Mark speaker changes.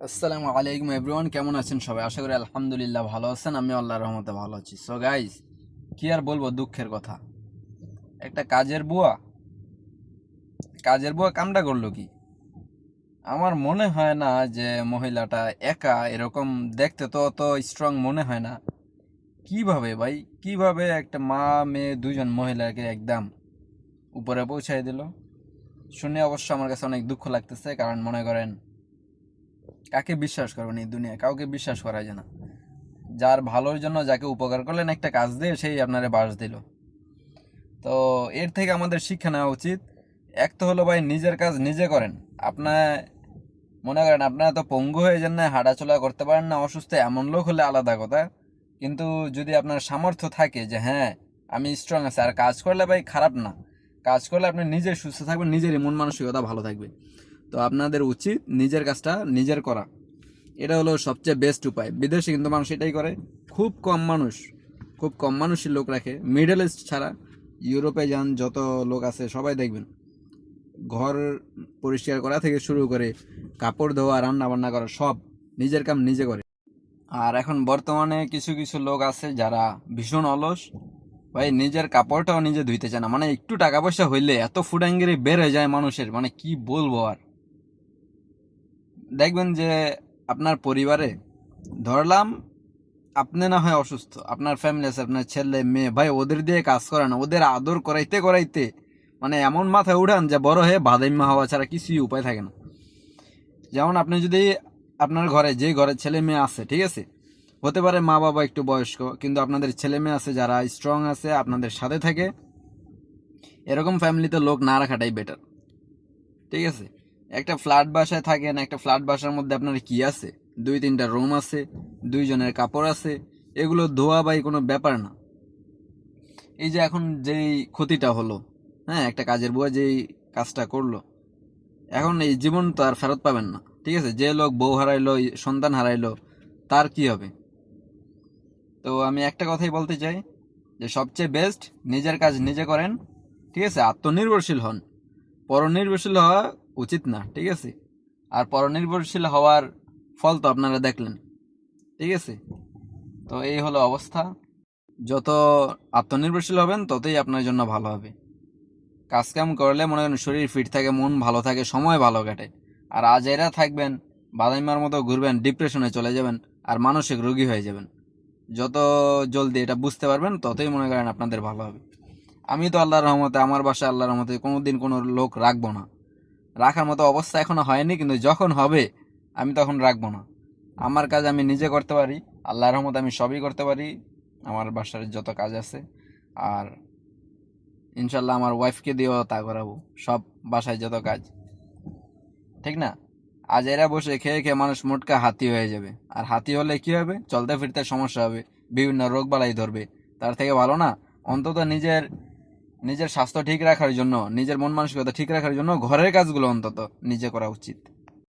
Speaker 1: আসসালামু আলাইকুম এভরিওয়ান, কেমন আছেন সবাই? আশা করি আলহামদুলিল্লাহ ভালো আছেন। আমি আল্লাহর রহমতে ভালো আছি। সো গাইজ, কি আর বলবো, দুঃখের কথা। একটা কাজের বুয়া কামটা করলো কি? আমার মনে হয় না যে মহিলাটা একা এরকম, দেখতে তো অত স্ট্রং মনে হয় না। কিভাবে ভাই, কিভাবে একটা মা মেয়ে দুইজন মহিলাকে একদম উপরে পৌঁছায় দিল? শুনে অবশ্য আমার কাছে অনেক দুঃখ লাগতেছে, কারণ মনে করেন কাকে বিশ্বাস করবেন এই দুনিয়ায়? কাউকে বিশ্বাস করা যায় না। যার ভালোর জন্য যাকে উপকার করলেন একটা কাজ দিয়ে, সেই আপনারে বাস দিল। তো এর থেকে আমাদের শিক্ষা নেওয়া উচিত। এক তো হলো ভাই, নিজের কাজ নিজে করেন। আপনার মনে করেন আপনারা তো পঙ্গু হয়ে যান না, হাঁটাচলা করতে পারেন না, অসুস্থ, এমন লোক হলে আলাদা কথা। কিন্তু যদি আপনার সামর্থ্য থাকে যে হ্যাঁ আমি স্ট্রং আছি, আর কাজ করলে ভাই খারাপ না, কাজ করলে আপনি নিজে সুস্থ থাকবেন, নিজেরই মন মানসিকতা ভালো থাকবে। তো আপনাদের উচিত নিজের কাজটা নিজের করা। এটা হলো সবচেয়ে বেস্ট উপায়। বিদেশে কিন্তু মানুষ এটাই করে। খুব কম মানুষ, খুব কম মানুষই লোক রাখে, মিডল ইস্ট ছাড়া। ইউরোপে যান, যত লোক আছে সবাই দেখবেন ঘর পরিষ্কার করা থেকে শুরু করে কাপড় ধোয়া, রান্না বান্না করা, সব নিজের কাম নিজে করে। আর এখন বর্তমানে কিছু কিছু লোক আছে যারা ভীষণ অলস। ভাই নিজের কাপড়টাও নিজে ধুইতে চায় না। মানে একটু টাকা পয়সা হইলে এত ফুটাঙ্গিরি বের হয়ে যায় মানুষের, মানে কি বলবো আর। দেখবেন যে আপনার পরিবারে, ধরলাম আপনি না হয় অসুস্থ, আপনার ফ্যামিলি আছে, আপনার ছেলে মেয়ে, ভাই ওদের দিয়ে কাজ করে না, ওদের আদর করাইতে করাইতে মানে এমন মাথায় উঠান যে বড় হয়ে বাদাইম্মা হওয়া ছাড়া কিছুই উপায় থাকে না। যেমন আপনি যদি আপনার ঘরে, যে ঘরে ছেলে মেয়ে আছে, ঠিক আছে, হতে পারে মা বাবা একটু বয়স্ক, কিন্তু আপনাদের ছেলে মেয়ে আছে যারা স্ট্রং আছে, আপনাদের সাথে থাকে, এরকম ফ্যামিলিতে লোক না রাখাটাই বেটার। ঠিক আছে, একটা ফ্ল্যাট বাসায় থাকেন, একটা ফ্ল্যাট বাসার মধ্যে আপনার কি আছে? দুই তিনটা রুম আছে, দুইজনের কাপড় আছে, এগুলো ধোয়া বাই কোনো ব্যাপার না। এই যে এখন যেই ক্ষতিটা হলো, হ্যাঁ, একটা কাজের বুয়া যেই কাজটা করলো, এখন এই জীবন তো আর ফেরত পাবেন না। ঠিক আছে, যে লোক বউ হারাইলো, সন্তান হারাইলো, তার কি হবে? তো আমি একটা কথাই বলতে চাই, যে সবচেয়ে বেস্ট নিজের কাজ নিজে করেন। ঠিক আছে, আত্মনির্ভরশীল হন। পরনির্ভরশীল হওয়া উচিত না, ঠিক আছে? আর পরনির্ভরশীল হওয়ার ফল তো আপনারা দেখলেন। ঠিক আছে, তো এই হলো অবস্থা। যত আত্মনির্ভরশীল হবেন ততই আপনার জন্য ভালো হবে। কাজ কাম করলে মনে করেন শরীর ফিট থাকে, মন ভালো থাকে, সময় ভালো কাটে। আর আজেরা থাকবেন, বাদাইমার মতো ঘুরবেন, ডিপ্রেশনে চলে যাবেন, আর মানসিক রোগী হয়ে যাবেন। যত জলদি এটা বুঝতে পারবেন ততই মনে করেন আপনাদের ভালো হবে। আমি তো আল্লাহর রহমতে, আমার বাসায় আল্লাহর রহমতে কোনোদিন কোনো লোক রাখবো না। রাখার মতো অবস্থা এখনো হয়নি, কিন্তু যখন হবে আমি তখন রাখবো না। আমার কাজ আমি নিজে করতে পারি, আল্লাহর রহমতে আমি সবই করতে পারি, আমার বাসার যত কাজ আছে। আর ইনশাল্লাহ আমার ওয়াইফকে দিয়েও তা করাবো, সব বাসায় যত কাজ। ঠিক না? আজ এরা বসে খেয়ে খেয়ে মানুষ মোটকা হাতি হয়ে যাবে। আর হাতি হলে কি হবে? চলতে ফিরতে সমস্যা হবে, বিভিন্ন রোগ বালাই ধরবে। তার থেকে ভালো না, অন্তত নিজের নিজের স্বাস্থ্য ঠিক রাখার জন্য, নিজের মন মানসিকতা ঠিক রাখার জন্য ঘরের কাজগুলো অন্তত নিজে করা উচিত।